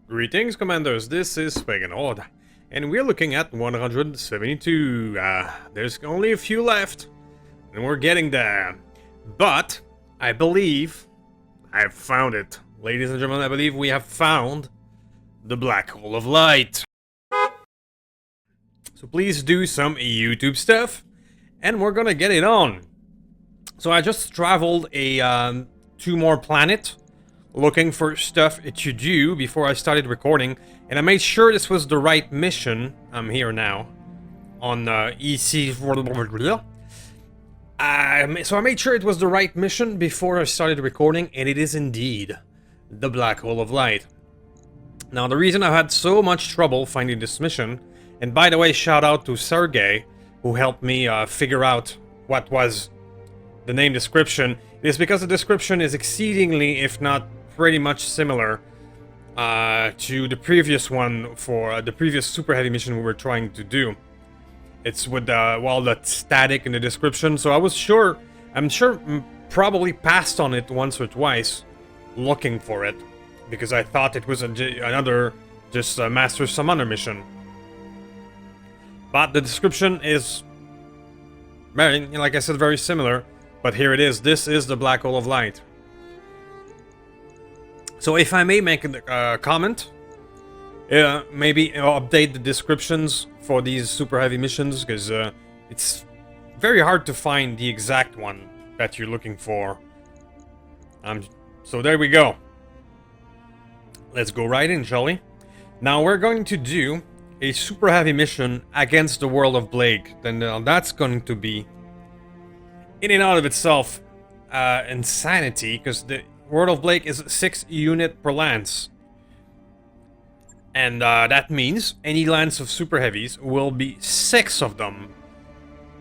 Greetings, Commanders. This is Pagan Horde, and we're looking at 172. There's only a few left, and we're getting there. But I believe I've found it. Ladies and gentlemen, I believe we have found the Black Hole of Light. So please do some YouTube stuff, and we're gonna get it on. So I just traveled a 2 more planet, looking for stuff to do before I started recording, and I made sure this was the right mission. I'm here now on EC. So I made sure it was the right mission before I started recording, and it is indeed the Black Hole of Light. Now, the reason I've had so much trouble finding this mission, and by the way, shout out to Sergey, who helped me figure out what was the name description, is because the description is exceedingly, if not pretty much similar to the previous one for the previous super heavy mission we were trying to do. It's with well, the static in the description, so I'm sure probably passed on it once or twice looking for it, because I thought it was another just Master Summoner mission. But the description is very, like I said, very similar. But here it is. This is the Black Hole of Light. So if I may make a comment, maybe update the descriptions for these super heavy missions, because it's very hard to find the exact one that you're looking for. So there we go. Let's go right in, shall we? Now we're going to do a super heavy mission against the World of Blake. Then that's going to be, in and out of itself, insanity, because the World of Blake is 6 unit per lance. And that means any lance of super heavies will be 6 of them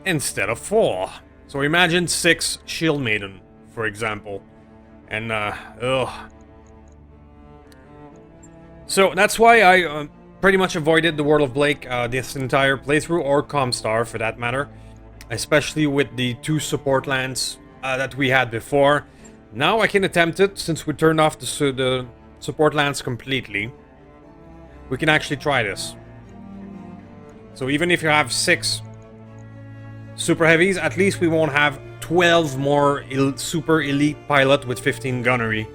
instead of 4. So imagine 6 Shield Maiden, for example. And, So that's why I pretty much avoided the World of Blake this entire playthrough, or Comstar for that matter. Especially with the 2 support lands that we had before. Now I can attempt it, since we turned off the support lands completely. We can actually try this. So even if you have 6 super heavies, at least we won't have 12 more super elite pilot with 15 gunnery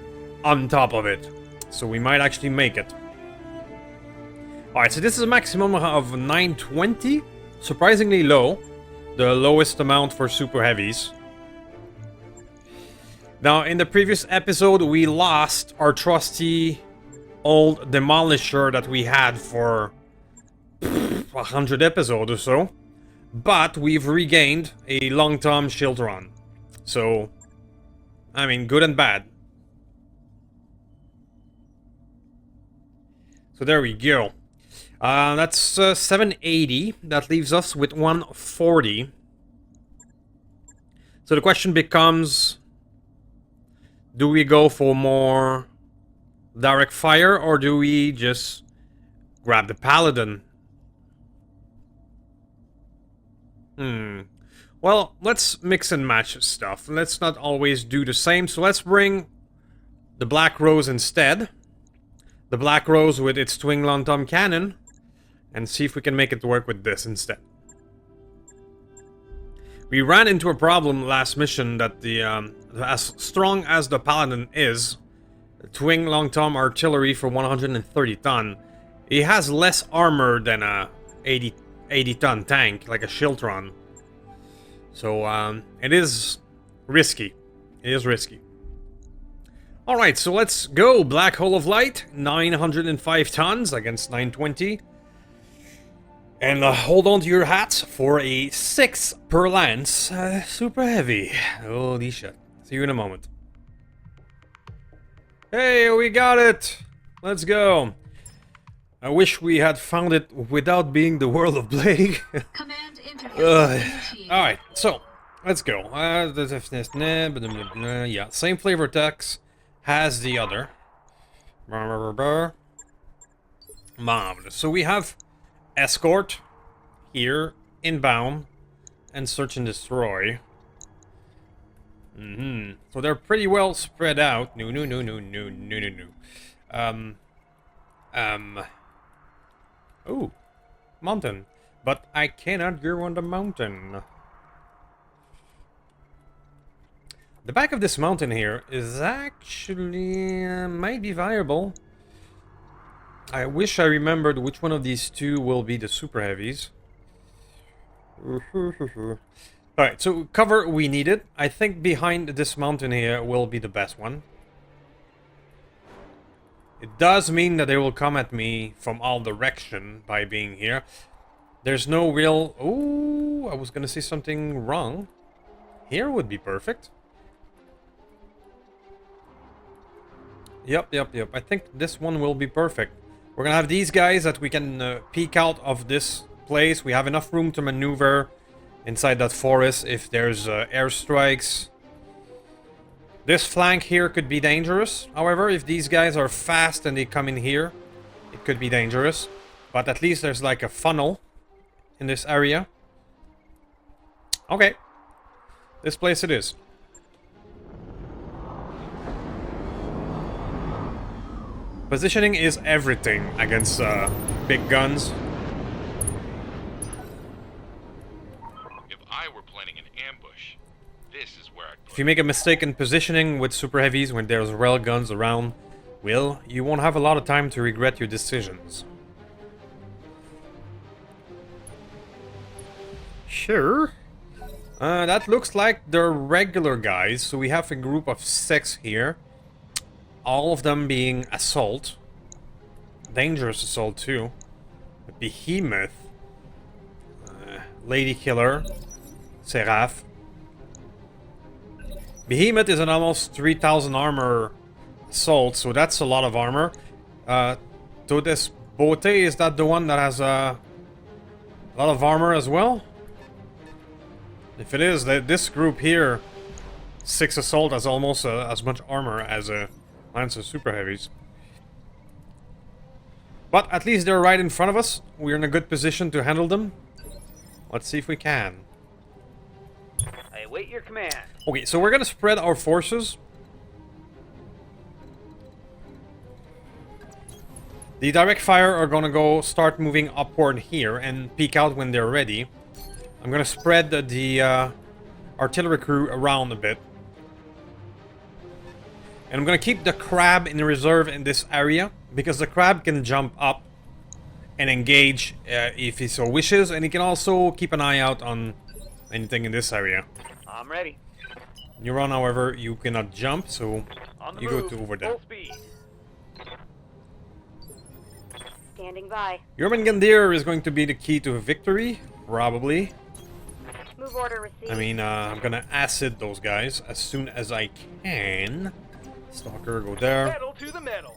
on top of it. So we might actually make it. Alright, so this is a maximum of 920. Surprisingly low. The lowest amount for super heavies. Now, in the previous episode, we lost our trusty old demolisher that we had for 100 episodes or so. But we've regained a long-term Shieldron. So, I mean, good and bad. So there we go. That's 780. That leaves us with 140. So the question becomes, do we go for more direct fire, or do we just grab the Paladin? Well, let's mix and match stuff. Let's not always do the same. So let's bring the Black Rose instead. The Black Rose with its twin long-tom cannon. And see if we can make it work with this instead. We ran into a problem last mission that the as strong as the Paladin is, twin long-tom artillery for 130 ton, it has less armor than a 80 ton tank, like a Shieldron. So it is risky. It is risky. Alright, so let's go. Black Hole of Light, 905 tons against 920. And hold on to your hats for a 6 per lance, super heavy. Holy shit. See you in a moment. Hey, we got it! Let's go. I wish we had found it without being the World of Blake. Alright, so, let's go. Yeah, same flavor text as the other. Marvelous. So we have Escort here, inbound, and search and destroy. So they're pretty well spread out. No. Oh, mountain. But I cannot go on the mountain. The back of this mountain here is actually might be viable. I wish I remembered which one of these two will be the super heavies. Alright, so cover we needed. I think behind this mountain here will be the best one. It does mean that they will come at me from all direction by being here. There's no real... Oh, I was gonna say something wrong. Here would be perfect. Yep. I think this one will be perfect. We're gonna have these guys that we can peek out of this place. We have enough room to maneuver inside that forest if there's airstrikes. This flank here could be dangerous. However, if these guys are fast and they come in here, it could be dangerous. But at least there's like a funnel in this area. Okay. This place it is. Positioning is everything against big guns. If I were planning an ambush, this is where I'd put If you make a mistake in positioning with super heavies when there's rail guns around, well, you won't have a lot of time to regret your decisions. Sure. That looks like they're regular guys, so we have a group of 6 here. All of them being assault. Dangerous assault too. Behemoth. Lady Killer. Seraph. Behemoth is an almost 3000 armor assault, so that's a lot of armor. Todes Bote, is that the one that has a lot of armor as well? If it is, this group here, 6 assault has almost as much armor as a Lance of super heavies. But at least they're right in front of us. We're in a good position to handle them. Let's see if we can. I await your command. Okay, so we're gonna spread our forces. The direct fire are gonna go start moving upward here and peek out when they're ready. I'm gonna spread the artillery crew around a bit. And I'm gonna keep the crab in reserve in this area, because the crab can jump up and engage if he so wishes, and he can also keep an eye out on anything in this area. I'm ready. Neuron, however, you cannot jump, so On the you move. go to over there. Full speed. Standing by. Jormungandr is going to be the key to victory, probably. Move order received. I mean, I'm gonna acid those guys as soon as I can. Stalker, go there. Pedal to the metal.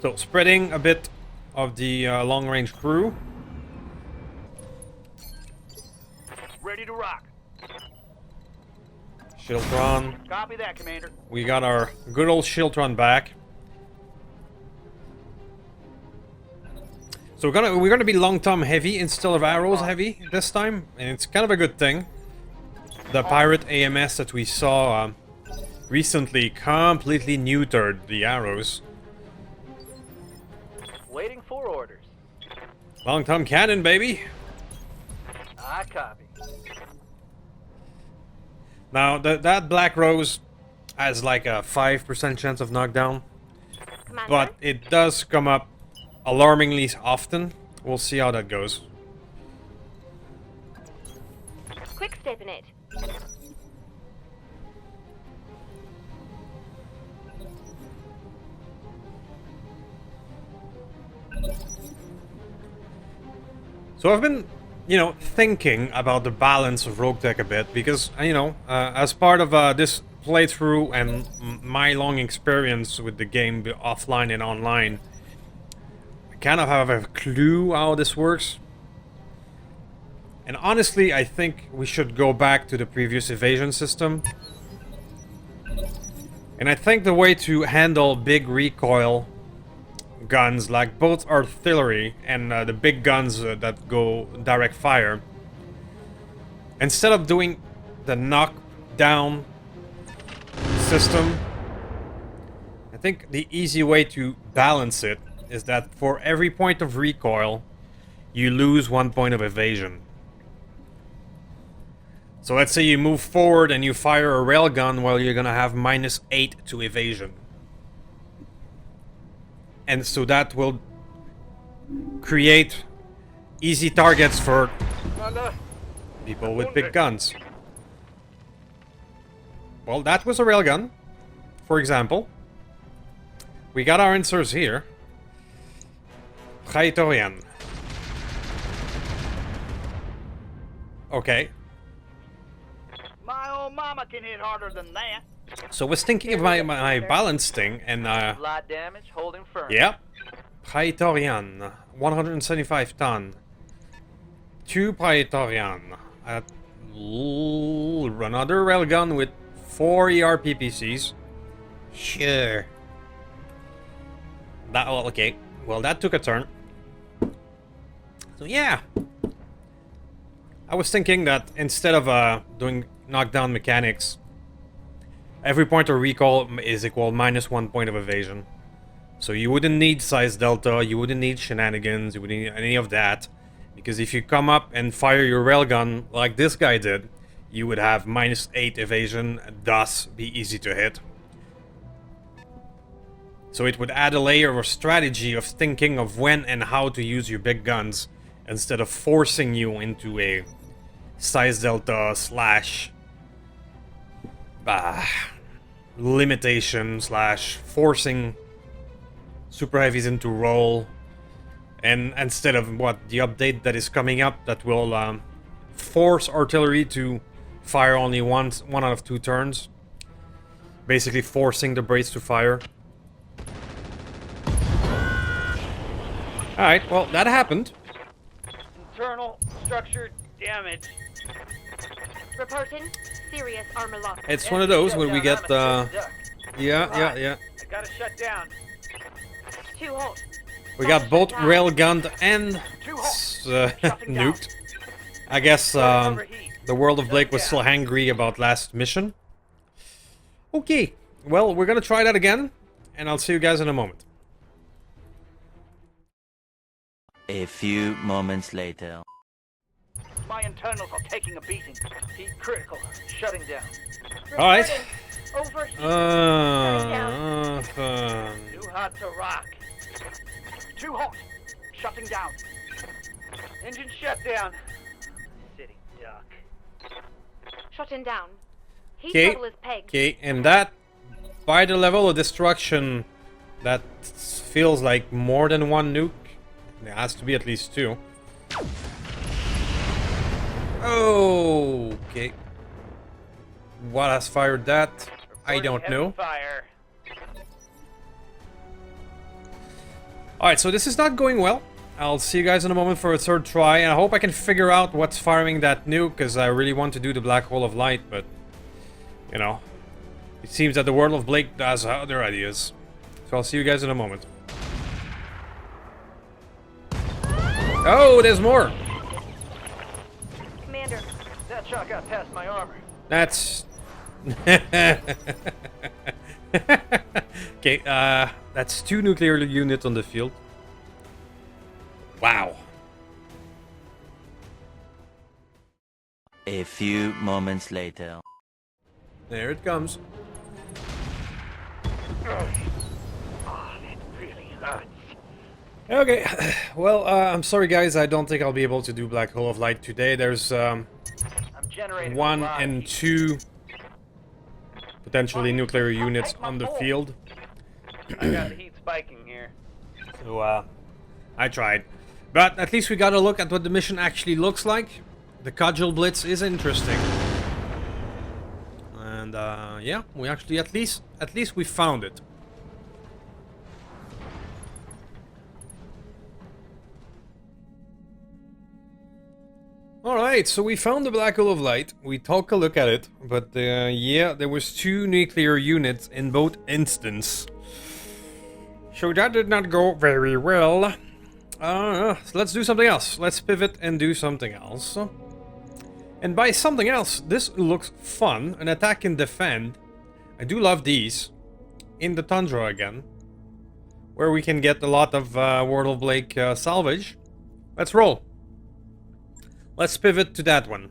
So, spreading a bit of the long-range crew. Ready to rock. Shieldtron. Copy that, Commander. We got our good old Shieldtron back. So we're gonna be long tom heavy instead of arrows heavy this time, and it's kind of a good thing. The pirate AMS that we saw recently completely neutered the arrows. Waiting for orders. Long tom cannon, baby. I copy. Now that Black Rose has like a 5% chance of knockdown, Commander? but it does come up alarmingly often. We'll see how that goes. Quick step in it. So I've been, thinking about the balance of Roguetech a bit, because, as part of this playthrough and my long experience with the game offline and online, I kind of have a clue how this works. And honestly, I think we should go back to the previous evasion system. And I think the way to handle big recoil guns, like both artillery and the big guns that go direct fire, instead of doing the knockdown system, I think think the easy way to balance it is that for every point of recoil, you lose 1 point of evasion. So let's say you move forward and you fire a railgun, well, you're gonna have -8 to evasion. And so that will create easy targets for people with big guns. Well, that was a railgun, for example. We got our answers here. Praetorian. Okay. My old mama can hit harder than that. So I was thinking of my balance thing, and Light damage, holding firm. yep. Praetorian, 175 ton. 2 Praetorian. Another railgun with 4 ER PPCs. Sure. That, well, okay. Well, that took a turn. So yeah. I was thinking that instead of doing knockdown mechanics, every point of recall is equal -1 point of evasion. So you wouldn't need size delta, you wouldn't need shenanigans, you wouldn't need any of that. Because if you come up and fire your railgun like this guy did, you would have -8 evasion, thus be easy to hit. So it would add a layer of strategy of thinking of when and how to use your big guns, instead of forcing you into a size delta slash limitation slash forcing super heavies into roll, and instead of what the update that is coming up that will force artillery to fire only one out of 2 turns, basically forcing the braids to fire. Alright, well, that happened. Internal structure damage. Reporting serious armor loss. It's one of those when we get yeah. I gotta shut down. 2 hold. We got both railgunned and nuked. I guess the world of Blake was still hangry about last mission. Okay, well, we're gonna try that again, and I'll see you guys in a moment. A few moments later. My internals are taking a beating. Heat critical. Shutting down. Alright. Overheat. Too hot to rock. Too hot. Shutting down. Engine shut down. Sitting duck. Shutting down. Heat Okay. level is pegged. Okay, and that, by the level of destruction, that feels like more than 1 nuke. There has to be at least 2. Oh, okay. What has fired that? I don't Reporting know. heavy fire. Alright, so this is not going well. I'll see you guys in a moment for a 3rd try, and I hope I can figure out what's firing that nuke, because I really want to do the black hole of light, but, you know, it seems that the world of Blake has other ideas. So I'll see you guys in a moment. Oh, there's more! Commander. That shot got past my armor. That's... Okay, that's 2 nuclear units on the field. Wow. A few moments later. There it comes. Oh, that really hurts. Okay, well, I'm sorry guys, I don't think I'll be able to do Black Hole of Light today. There's I'm generating 1 a lot of and heat. 2 potentially nuclear units on the field. I got the heat spiking here. So, I tried. But at least we got a look at what the mission actually looks like. The Cudgel Blitz is interesting. And, yeah, we actually, at least we found it. Alright, so we found the Black Hole of Light. We took a look at it. But, yeah, there was 2 nuclear units in both instances. So that did not go very well. So let's do something else. Let's pivot and do something else. And by something else, this looks fun. An attack and defend. I do love these. in the tundra again, where we can get a lot of World of Blake salvage. Let's roll. Let's pivot to that one.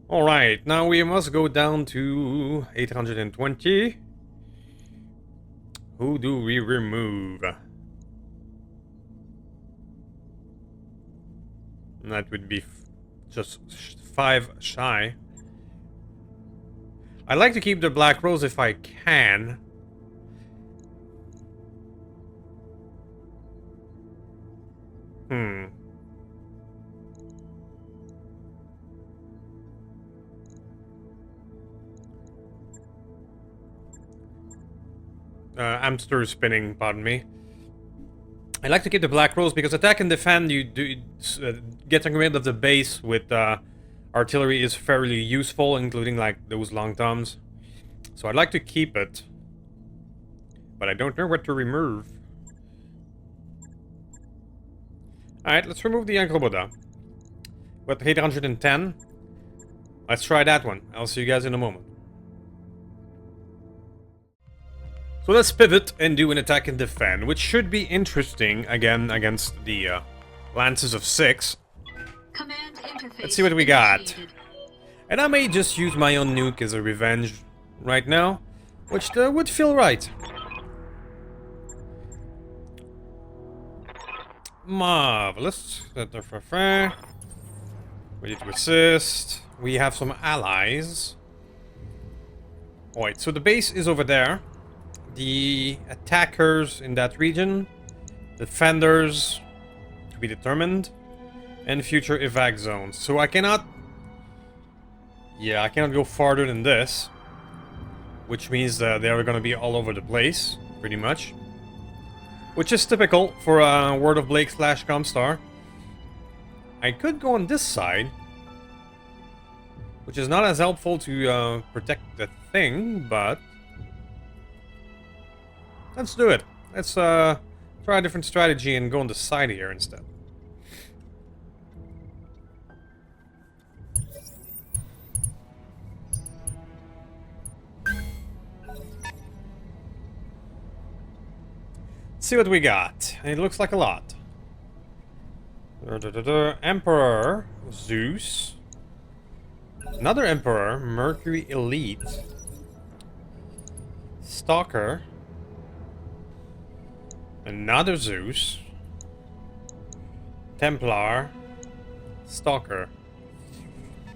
Alright, now we must go down to 820. Who do we remove? That would be just 5 shy. I'd like to keep the Black Rose if I can. Hamster spinning, pardon me. I like to keep the Black Rose because attack and defend, getting rid of the base with artillery is fairly useful, including like those long toms. So I'd like to keep it, but I don't know what to remove. Alright, let's remove the Ankyloboda. With 810. Let's try that one. I'll see you guys in a moment. So let's pivot and do an attack and defend, which should be interesting again against the Lances of 6. Command interface. Let's see what we got. Initiated. And I may just use my own nuke as a revenge right now, which would feel right. Marvelous. Ready to assist. We have some allies. Alright, so the base is over there. The attackers in that region, defenders to be determined, and future evac zones. So I cannot... Yeah, I cannot go farther than this, which means that they are going to be all over the place, pretty much. Which is typical for a World of Blake / Comstar. I could go on this side, which is not as helpful to protect the thing, but... Let's do it. Let's try a different strategy and go on the side here instead. Let's see what we got. It looks like a lot. Emperor, Zeus. Another Emperor, Mercury Elite. Stalker. Another Zeus. Templar. Stalker.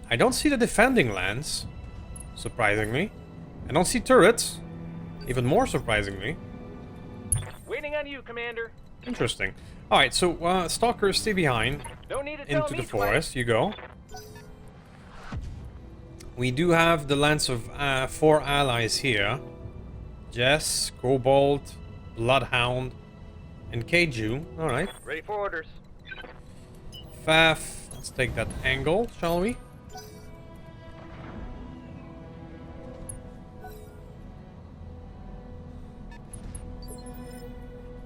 I don't see the defending lands, surprisingly. I don't see turrets, even more surprisingly. Waiting on you, Commander. Interesting. Alright, so Stalker, stay behind. No need to tell Into me the twice. forest, you go. We do have the lands of 4 allies here. Jess, Cobalt, Bloodhound, and Keiju. Alright. Ready for orders. Faf, let's take that angle, shall we?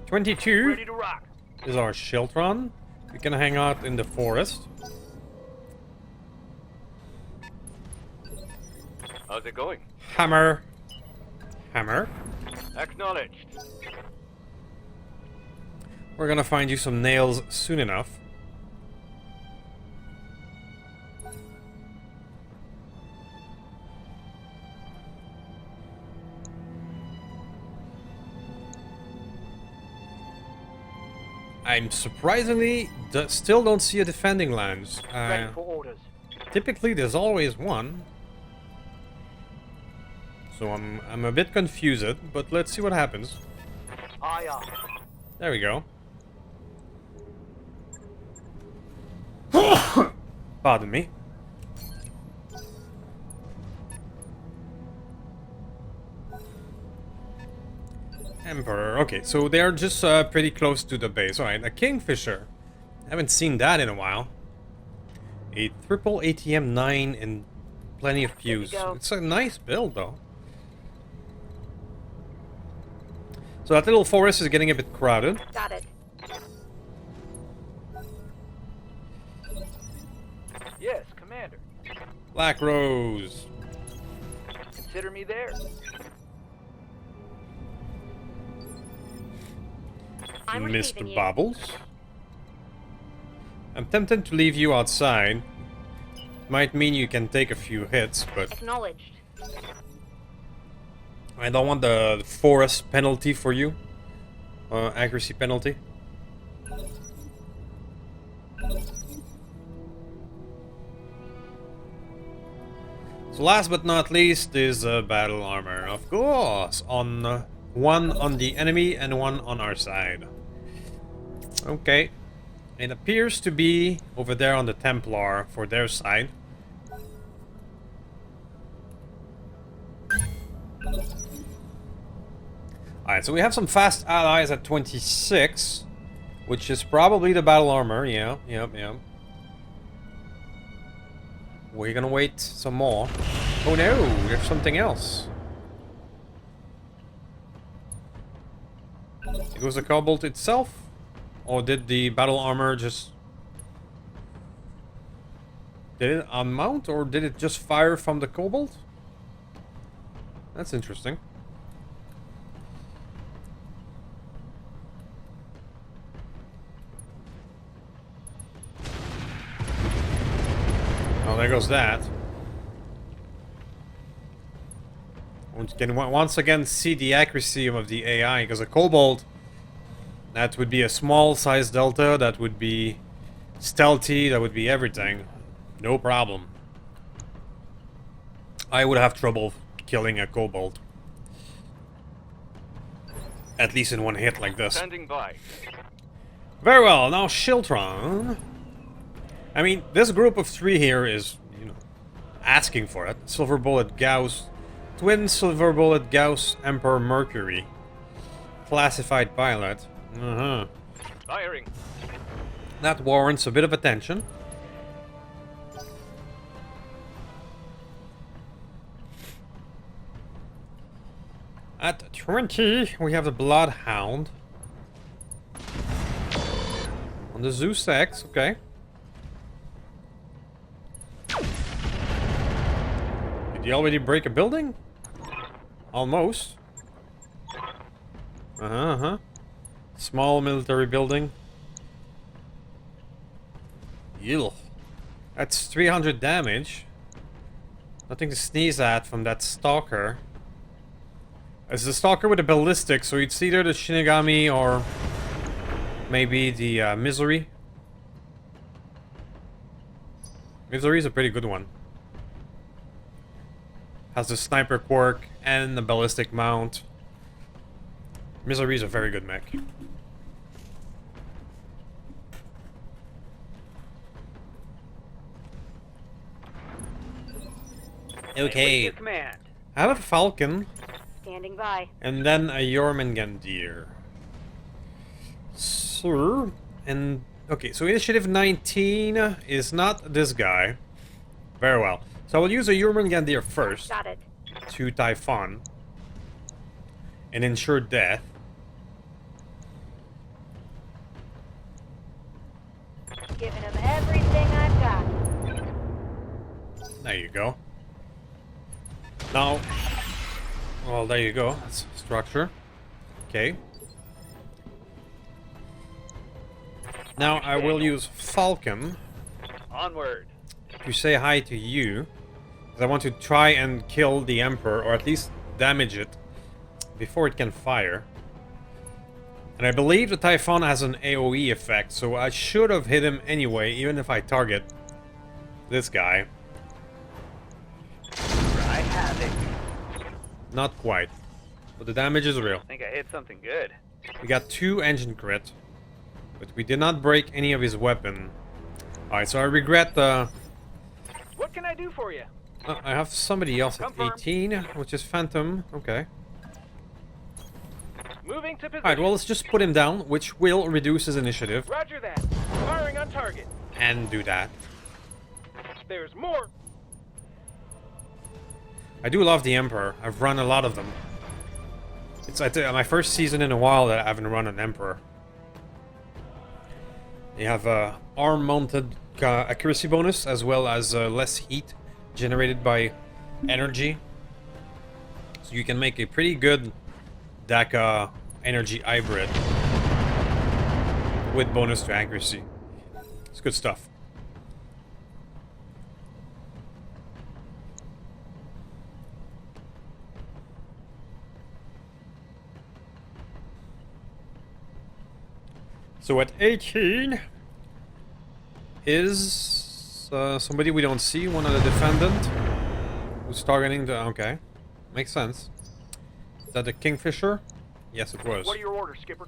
Ready 22 to rock. is our Shiltron. We can hang out in the forest. How's it going? Hammer. Hammer. Acknowledged. We're gonna find you some nails soon enough. I'm surprisingly still don't see a defending lands. Ready for orders. Typically there's always one. So I'm a bit confused, but let's see what happens. Aye, aye. There we go. Pardon me. Emperor. Okay, so they're just pretty close to the base. Alright, a Kingfisher. Haven't seen that in a while. A triple ATM 9 and plenty of fuse. go. It's a nice build though. So that little forest is getting a bit crowded. Got it. Yes, Commander. Black Rose. consider me there. I'm receiving Mr. you. Bobbles. I'm tempted to leave you outside. Might mean you can take a few hits, but Acknowledged. I don't want the forest penalty for you. Accuracy penalty. So last but not least is battle armor, of course. On one on the enemy and one on our side. Okay. It appears to be over there on the Templar for their side. Alright, so we have some fast allies at 26, which is probably the battle armor. Yeah. We're gonna wait some more. Oh no, there's something else. It was the Cobalt itself? Or did the battle armor just... Did it unmount, or did it just fire from the Cobalt? That's interesting. Oh, there goes that. We can once again see the accuracy of the AI, because a Cobalt, that would be a small size delta, that would be stealthy, that would be everything. No problem. I would have trouble killing a Cobalt. At least in one hit like this. Standing by. Very well, now Shiltron. I mean, this group of three here is, you know, asking for it. Silver Bullet Gauss, Twin Silver Bullet Gauss Emperor Mercury. Classified pilot. Firing. That warrants a bit of attention. At 20, we have the Bloodhound. On the Zeus X, okay. Did he already break a building? Almost. Small military building. Ew. That's 300 damage. Nothing to sneeze at from that Stalker. It's the Stalker with a ballistic, so it's either the Shinigami or maybe the Misery. Misery is a pretty good one. Has the sniper quirk and the ballistic mount. Misery is a very good mech. Okay. Your command. I have a Falcon. Standing by. And then a Jormungandr. Sir. And okay, so initiative 19 is not this guy. Very well. So I will use a Jormungandr first Got it. to Typhon and ensure death. Giving him everything I've got. There you go. Now, well, there you go. That's structure. Okay. Now I will use Falcon Onward. to say hi to you. Because I want to try and kill the Emperor, or at least damage it before it can fire. And I believe the Typhon has an AoE effect, so I should have hit him anyway, even if I target this guy. I have it. Not quite. But the damage is real. I think I hit something good. We got 2 engine crit. But we did not break any of his weapon. Alright, so I regret What can I do for you? I have somebody else at Confirm. 18, which is Phantom. Okay. Moving to position. Alright, well, let's just put him down, which will reduce his initiative. Roger that. Firing on target. And do that. There's more. I do love the Emperor. I've run a lot of them. It's my first season in a while that I haven't run an Emperor. You have a arm-mounted accuracy bonus, as well as less heat generated by energy. So you can make a pretty good DACA energy hybrid with bonus to accuracy. It's good stuff. So at 18 is somebody we don't see, one of the defendant who's targeting the... Okay, makes sense. Is that the Kingfisher? Yes, it was. What are your orders, Skipper?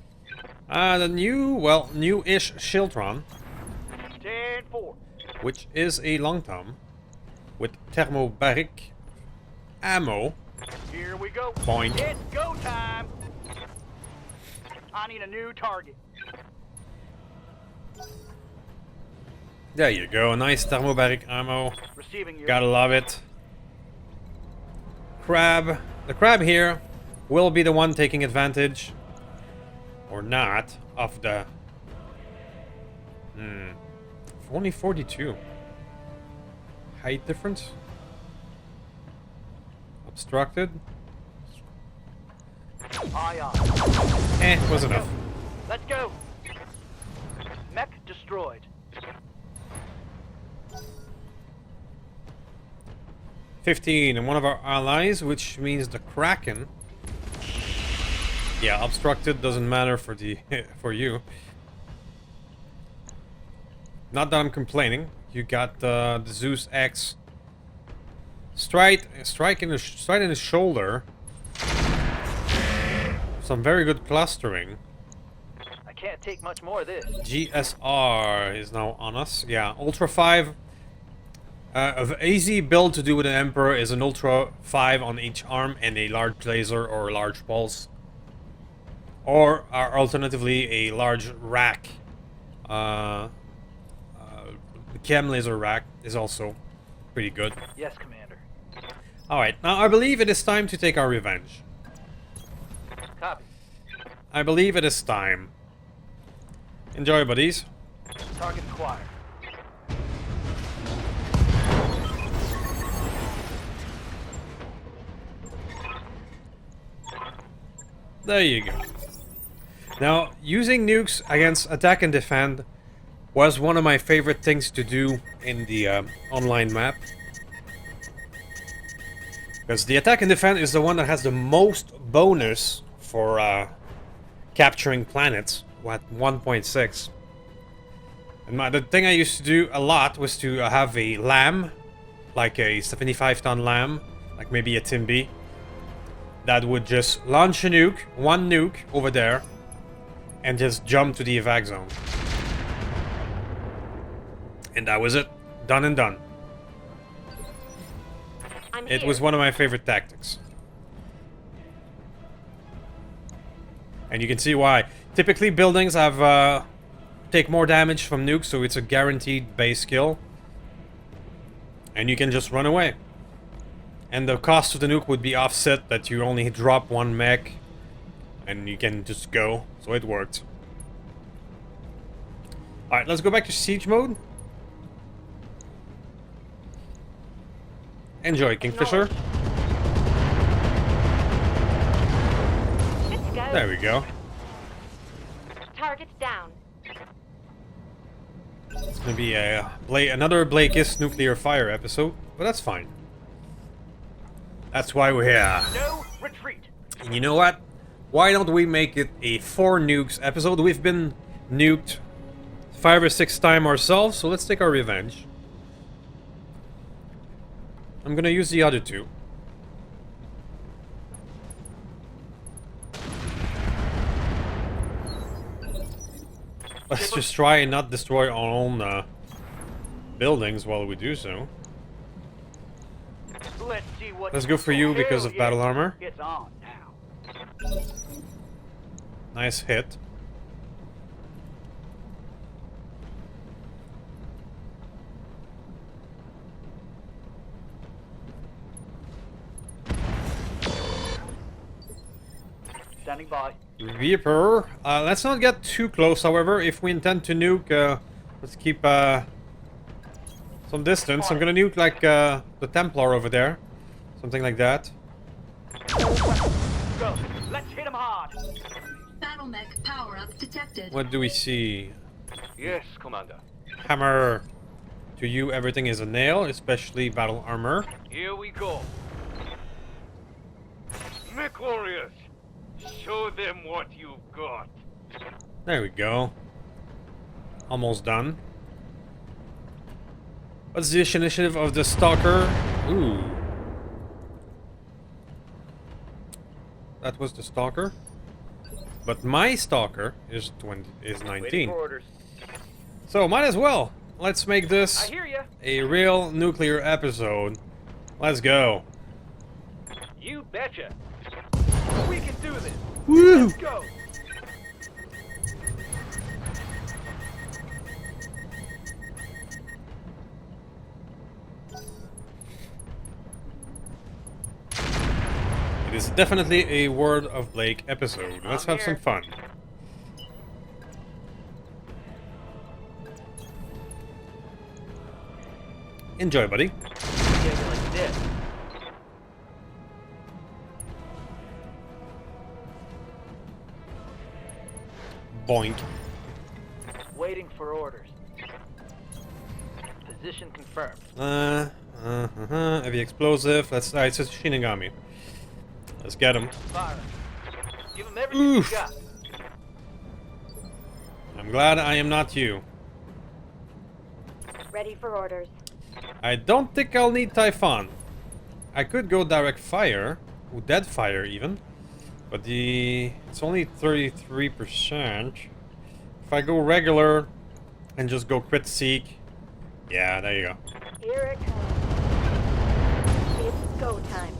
The new, well, new-ish Shieldtron, 10-4. which is a long tom with thermobaric ammo. Here we go. Point. It's go time. I need a new target. There you go, nice thermobaric ammo. Receiving you. Gotta love it. Crab. The crab here will be the one taking advantage, or not, of the... Only 42. Height difference? Obstructed? Aye, aye. Was enough. Let's go. Mech destroyed. 15, and one of our allies, which means the Kraken. Yeah, obstructed doesn't matter for the for you. Not that I'm complaining. You got the Zeus X. Strike in the shoulder. Some very good clustering. I can't take much more of this. GSR is now on us. Yeah, Ultra 5. An easy build to do with an Emperor is an Ultra 5 on each arm and a large laser or a large pulse. Or alternatively, a large rack. The chem laser rack is also pretty good. Yes, Commander. Alright, now I believe it is time to take our revenge. Copy. I believe it is time. Enjoy, buddies. Target acquired. There you go. Now, using nukes against attack and defend was one of my favorite things to do in the online map. Because the attack and defend is the one that has the most bonus for capturing planets at 1.6. And the thing I used to do a lot was to have a LAM, like a 75-ton LAM, like maybe a Timby, that would just launch a nuke, one nuke over there, and just jump to the evac zone. And that was it. Done and done. It was one of my favorite tactics. And you can see why. Typically buildings have take more damage from nukes, so it's a guaranteed base kill. And you can just run away. And the cost of the nuke would be offset that you only drop one mech and you can just go. So it worked. Alright, let's go back to siege mode. Enjoy, Kingfisher. Good to go. There we go. Target's down. It's gonna be another Blakeist nuclear fire episode, but that's fine. That's why we're here. No retreat. And you know what? Why don't we make it a 4 nukes episode? We've been nuked 5 or 6 times ourselves, so let's take our revenge. I'm gonna use the other 2. Let's just try and not destroy our own buildings while we do so. Let's see what. Let's go for you because of battle armor. It's on now. Nice hit. Standing by. Reaper. Let's not get too close, however. If we intend to nuke, let's keep some distance. I'm gonna nuke like the Templar over there. Something like that. hard. Battletech power-up detected. What do we see? Yes, Commander. Hammer. To you, everything is a nail, especially battle armor. Here we go. Mech warriors, show them what you've got. There we go. Almost done. What's the initiative of the stalker? Ooh. That was the stalker. But my stalker is 19. Waiting for orders. So might as well. Let's make I this hear ya. a real nuclear episode. Let's go. You betcha. We can do this. Woo! Let's go. It is definitely a Word of Blake episode. Let's have some fun. Enjoy, buddy. Yeah, like this. Boink. Waiting for orders. Position confirmed. Heavy explosive. It's a Shinigami. Let's get him. Fire. Give them everything you Oof. got. I'm glad I am not you. Ready for orders. I don't think I'll need Typhon. I could go direct fire, or dead fire even, but it's only 33%. If I go regular and just go crit seek, yeah, there you go. Here it comes. It's go time.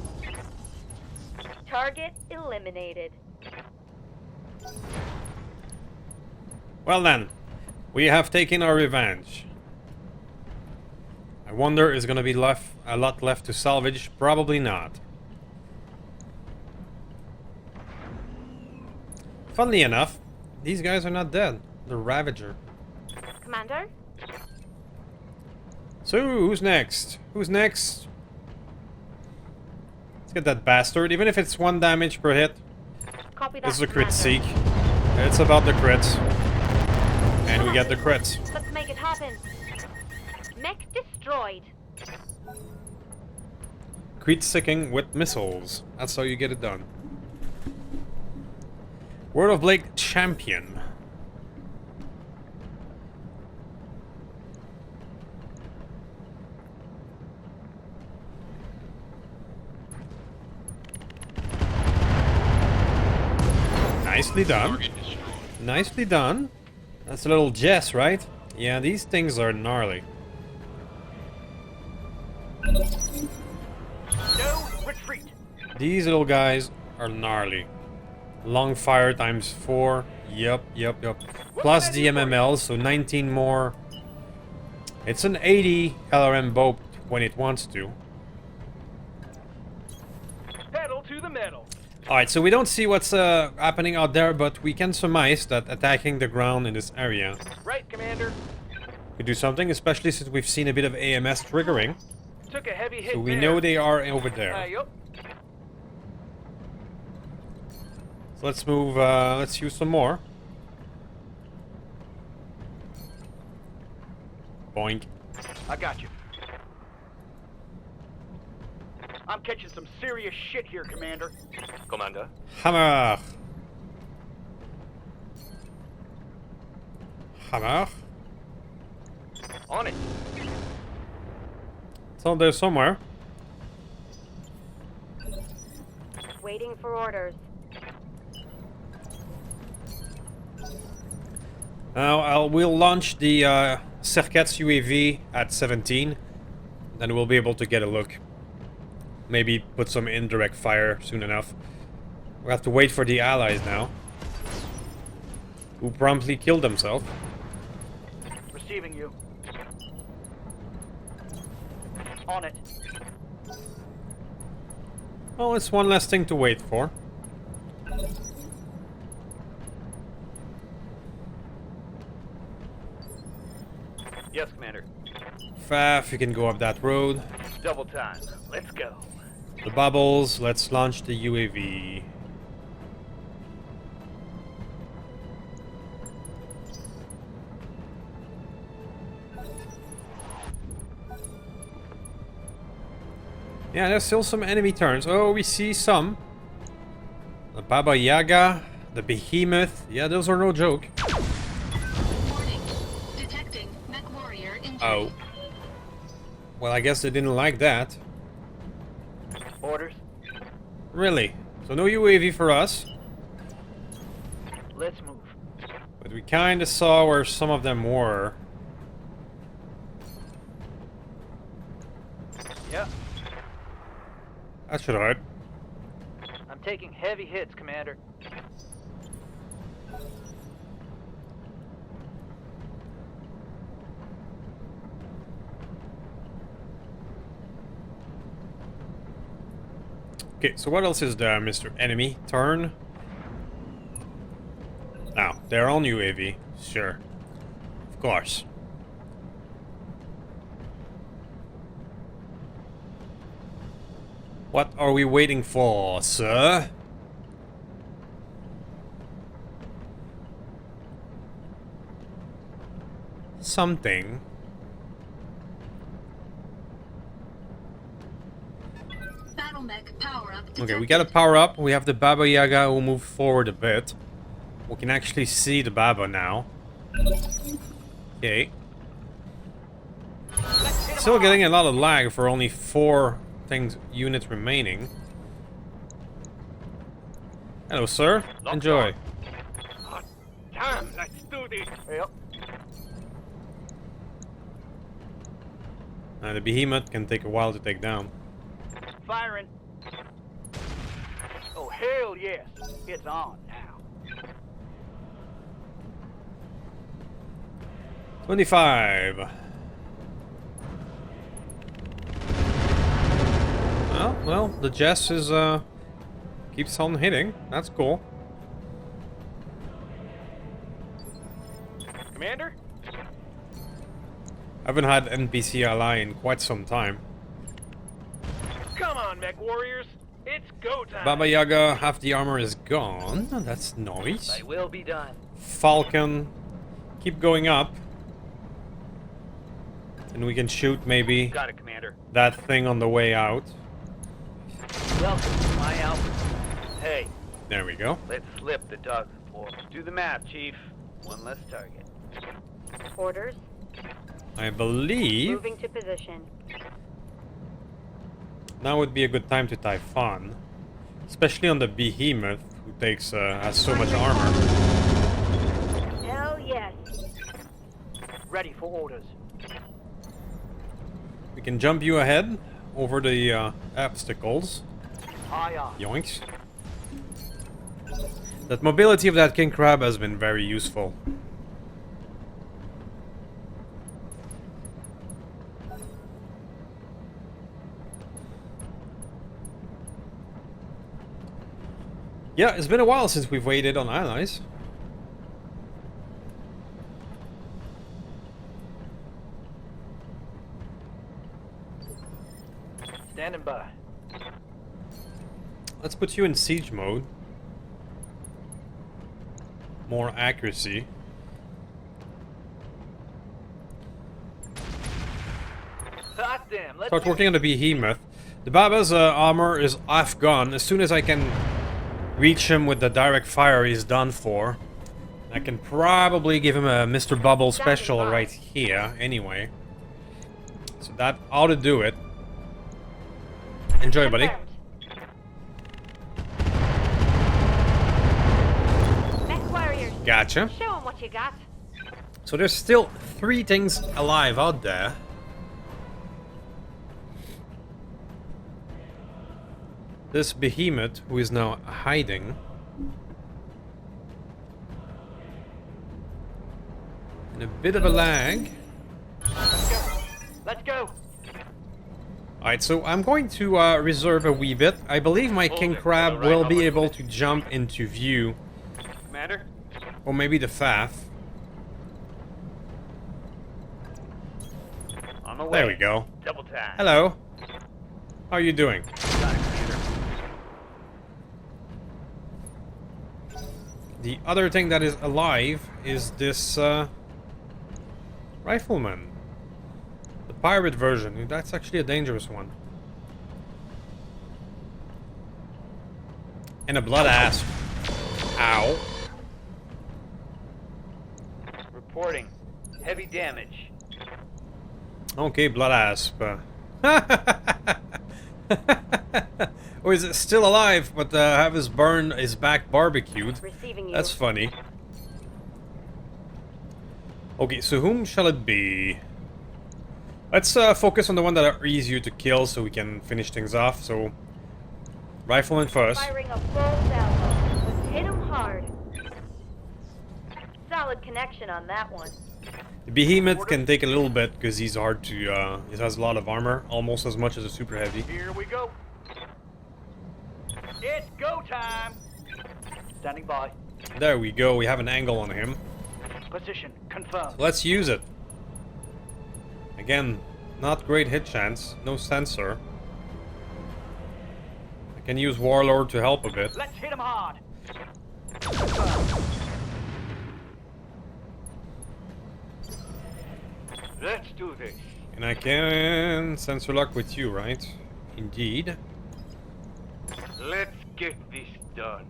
Target eliminated. Well then, we have taken our revenge. I wonder is gonna be a lot left to salvage? Probably not. Funnily enough, these guys are not dead. The Ravager. Commander? So, who's next? Who's next? Let's get that bastard. Even if it's 1 damage per hit. Copy that, This is a crit Commander. seek. It's about the crits. And we get the crits. Let's make it happen. Mech destroyed. Crit seeking with missiles. That's how you get it done. Word of Blake champion. Nicely done. Target destroyed. Nicely done. That's a little Jess, right? Yeah, these things are gnarly. No retreat. These little guys are gnarly. Long fire times 4. Yup. Plus the MML, so 19 more. It's an 80 LRM boat when it wants to. Pedal to the metal. Alright, so we don't see what's happening out there, but we can surmise that attacking the ground in this area Right, Commander. could do something, especially since we've seen a bit of AMS triggering. Took a heavy hit So we there. know they are over there. Yup. So let's move, let's use some more. Boink. I got you. I'm catching some serious shit here, Commander. Commander. Hammer! Hammer? On it. It's out there somewhere. Waiting for orders. Now we'll launch the Serket's UAV at 17. Then we'll be able to get a look. Maybe put some indirect fire soon enough. We'll have to wait for the allies now. Who promptly killed themselves. Receiving you. On it. Well, it's one less thing to wait for. Yes, Commander. Faf, you can go up that road. Double time. Let's go. The bubbles, let's launch the UAV. Yeah, there's still some enemy turns. Oh, we see some. The Baba Yaga, the Behemoth. Yeah, those are no joke. Warning. Detecting mech warrior injury. Oh. Well, I guess they didn't like that. Orders. Really? So no UAV for us. Let's move. But we kinda saw where some of them were. Yep. That should hurt. I'm taking heavy hits, Commander. Okay, so what else is there, Mr. Enemy? Turn. Now, they're on UAV. Sure. Of course. What are we waiting for, sir? Something. Battle mech power up detected. Okay, we got a power up. We have the Baba Yaga who moved forward a bit. We can actually see the Baba now. Okay. Still getting a lot of lag for only 4 units remaining. Hello, sir. Enjoy. Damn, let's do this. Yep. The Behemoth can take a while to take down. Firing. Oh, hell yes. It's on now. 25. Well, the Jess is, keeps on hitting. That's cool. Commander? I haven't had NPC ally in quite some time. Come on, mech warriors. It's go time. Baba Yaga, half the armor is gone. That's nice. They will be done. Falcon, keep going up. And we can shoot maybe Got it, Commander. that thing on the way out. Welcome to my Alpha. Hey, There we go. let's slip the dog support. Do the math, Chief. One less target. Orders. I believe Moving to position. now would be a good time to Typhon. Especially on the Behemoth, who takes has so much armor. Hell yes. Ready for orders. We can jump you ahead over the obstacles. Aye, aye. Yoinks. That mobility of that king crab has been very useful. Yeah, it's been a while since we've waited on allies. Standing by. Let's put you in siege mode. More accuracy. Hot damn. Let's Start working on the Behemoth. The Baba's armor is off gun. As soon as I can reach him with the direct fire, he's done for. I can probably give him a Mr. Bubble special right here, anyway. So that ought to do it. Enjoy, buddy. Confirmed. Mech warriors. Gotcha. Show 'em what you got. So there's still 3 things alive out there. This Behemoth, who is now hiding. And a bit of a lag. Let's go. Alright, so I'm going to reserve a wee bit. I believe my King Crab will be able to jump into view. Commander? Or maybe the Faf. On the way. There we go. Double time. Hello. How are you doing? Got it, Commander. The other thing that is alive is this rifleman. The pirate version. That's actually a dangerous one. And a blood asp. Ow. Reporting. Heavy damage. Okay, blood asp. Or is it still alive, but have his back barbecued? Receiving you. That's funny. Okay, so whom shall it be? Let's focus on the one that are easier to kill so we can finish things off. So, rifleman first. Firing a full salvo. Let's hit him hard. Solid connection on that one. The behemoth can take a little bit because he's hard to, he has a lot of armor, almost as much as a super heavy. Here we go. It's go time. Standing by. There we go, we have an angle on him. Position confirmed. Let's use it. Again, not great hit chance, no sensor. I can use Warlord to help a bit. Let's hit him hard. Let's do this. And I can sensor lock with you, right? Indeed. Let's get this done.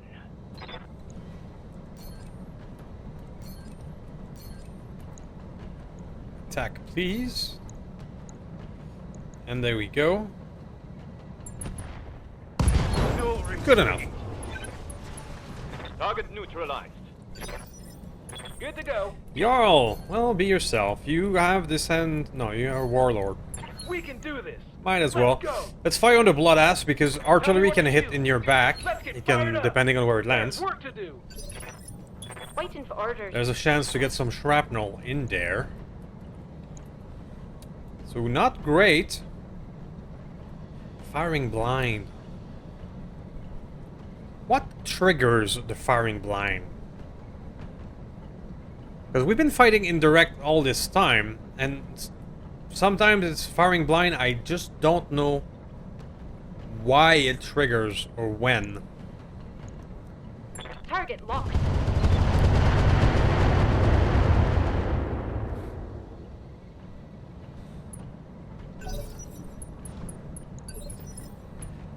Attack, please. And there we go. No Good enough. Target neutralized. Good to go. Jarl, well, be yourself. You have this hand. No, you are Warlord. We can do this. Might as Let's well. go. Let's fire on the blood ass because artillery what can to hit do. in your back. Let's get It can, fired up. depending on where it There's lands. work to do. Waiting for orders. There's a chance to get some shrapnel in there. So not great. Firing blind. What triggers the firing blind? Because we've been fighting indirect all this time, and sometimes it's firing blind. I just don't know why it triggers or when. Target locked.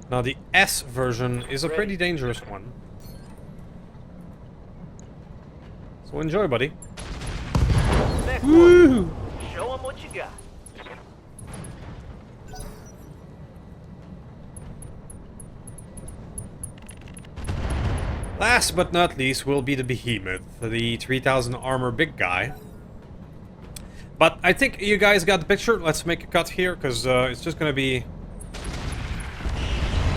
Now the S version is a pretty dangerous one. So enjoy, buddy. Next Woo! one. Show 'em what you got. Last but not least will be the Behemoth, the 3000 armor big guy. But I think you guys got the picture. Let's make a cut here, because it's just gonna be...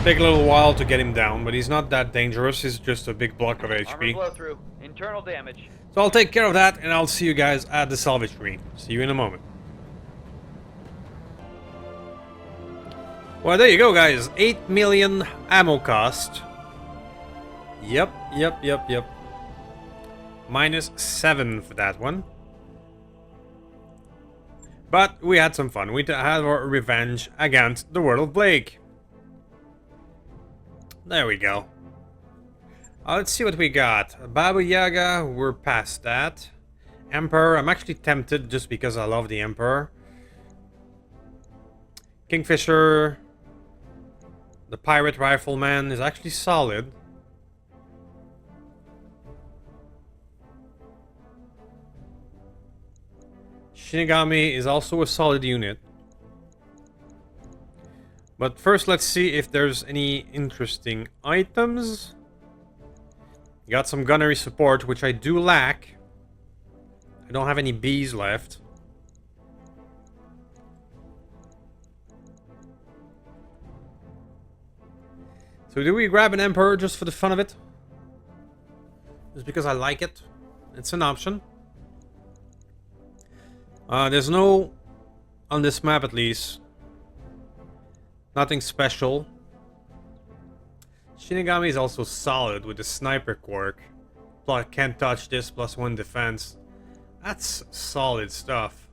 take a little while to get him down, but he's not that dangerous. He's just a big block of Armor HP. blow through. Internal damage. So I'll take care of that, and I'll see you guys at the salvage screen. See you in a moment. Well, there you go, guys. 8 million ammo cost. Yep. -7 for that one. But we had some fun. We had our revenge against the World of Blake. There we go. Let's see what we got. Baba Yaga, we're past that. Emperor, I'm actually tempted just because I love the Emperor. Kingfisher. The Pirate Rifleman is actually solid. Shinigami is also a solid unit. But first, let's see if there's any interesting items. Got some gunnery support, which I do lack. I don't have any bees left. So do we grab an Emperor just for the fun of it? Just because I like it? It's an option. There's no... on this map at least. Nothing special. Shinigami is also solid with the sniper quirk. Plus, can't touch this, +1 defense. That's solid stuff.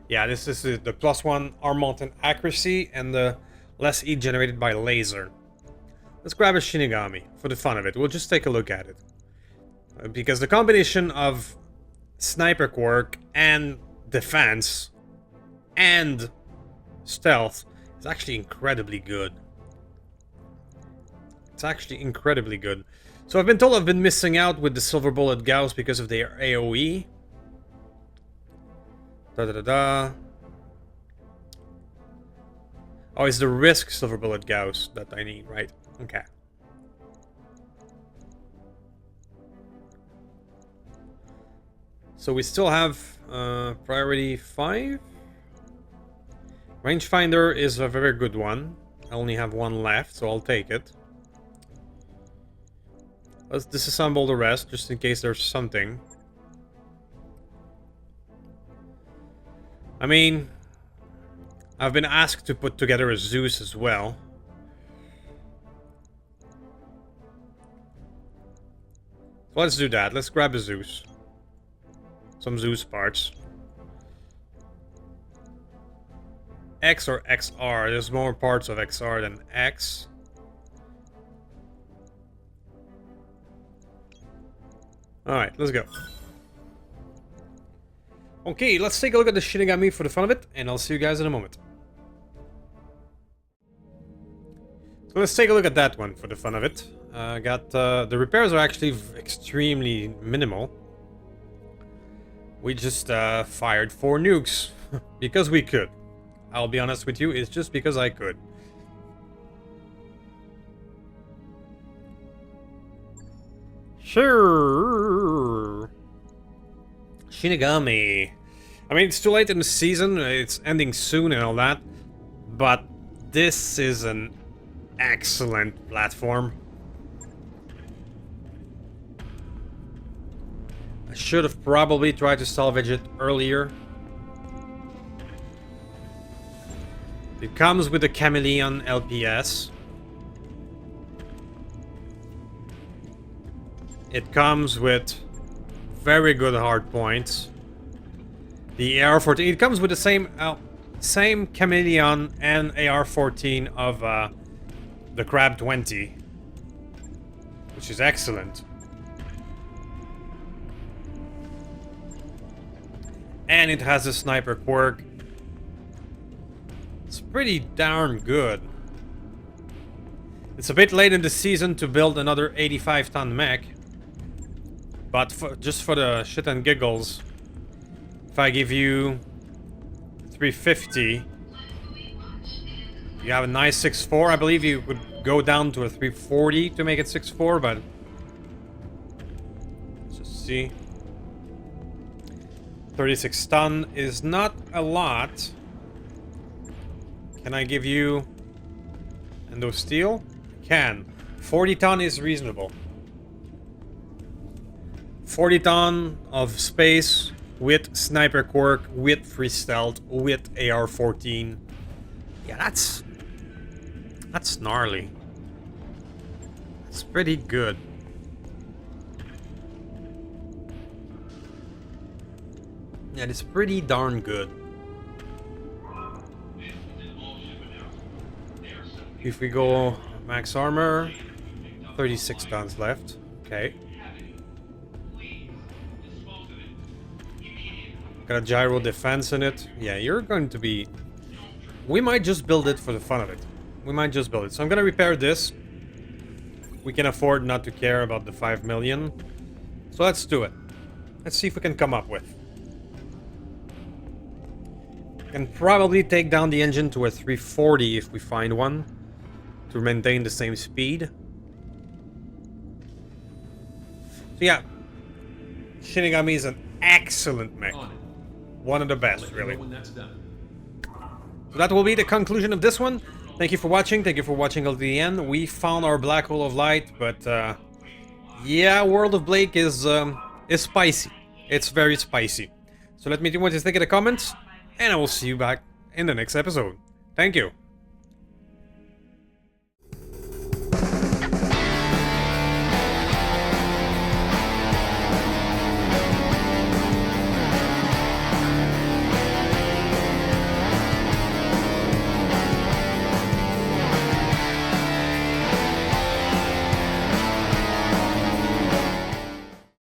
Yeah, this is the +1 arm mount and accuracy and the less heat generated by laser. Let's grab a Shinigami for the fun of it. We'll just take a look at it. Because the combination of sniper quirk and defense and stealth is actually incredibly good. It's actually incredibly good. So I've been told I've been missing out with the Silver Bullet Gauss because of their AoE. Oh, it's the Risk Silver Bullet Gauss that I need, right? Okay. So we still have priority 5. Rangefinder is a very good one. I only have one left, so I'll take it. Let's disassemble the rest, just in case there's something. I mean, I've been asked to put together a Zeus as well. So let's do that. Let's grab a Zeus. Some Zeus parts. X or XR? There's more parts of XR than X. Alright, let's go. Okay, let's take a look at the Shinigami for the fun of it, and I'll see you guys in a moment. So let's take a look at that one for the fun of it. The repairs are actually extremely minimal. We just fired 4 nukes because we could. I'll be honest with you, it's just because I could. Sure. Shinigami. I mean, it's too late in the season, it's ending soon and all that, but this is an excellent platform. I should have probably tried to salvage it earlier. It comes with a Chameleon LPS. It comes with very good hard points. The AR-14, it comes with the same Chameleon and AR-14 of the Crab 20, which is excellent. And it has a sniper quirk. It's pretty darn good. It's a bit late in the season to build another 85-ton mech. But just for the shit and giggles, if I give you 350, you have a nice 6.4. I believe you could go down to a 340 to make it 6.4, but let's just see. 36 ton is not a lot. Can I give you endo steel? Can. 40 ton is reasonable. 40 ton of space with sniper quirk, with free stealth, with AR-14. Yeah, that's gnarly. That's pretty good. Yeah, it's pretty darn good. If we go max armor, 36 tons left. Okay. Got a gyro defense in it. Yeah, you're going to be... We might just build it for the fun of it. We might just build it. So I'm gonna repair this. We can afford not to care about the 5 million. So let's do it. Let's see if we can come up with. Can probably take down the engine to a 340 if we find one. To maintain the same speed. So yeah. Shinigami is an excellent mech. One of the best, really. So that will be the conclusion of this one. Thank you for watching. Thank you for watching till the end. We found our black hole of light, but yeah, World of Blake is spicy. It's very spicy. So let me know what you think in the comments, and I will see you back in the next episode. Thank you.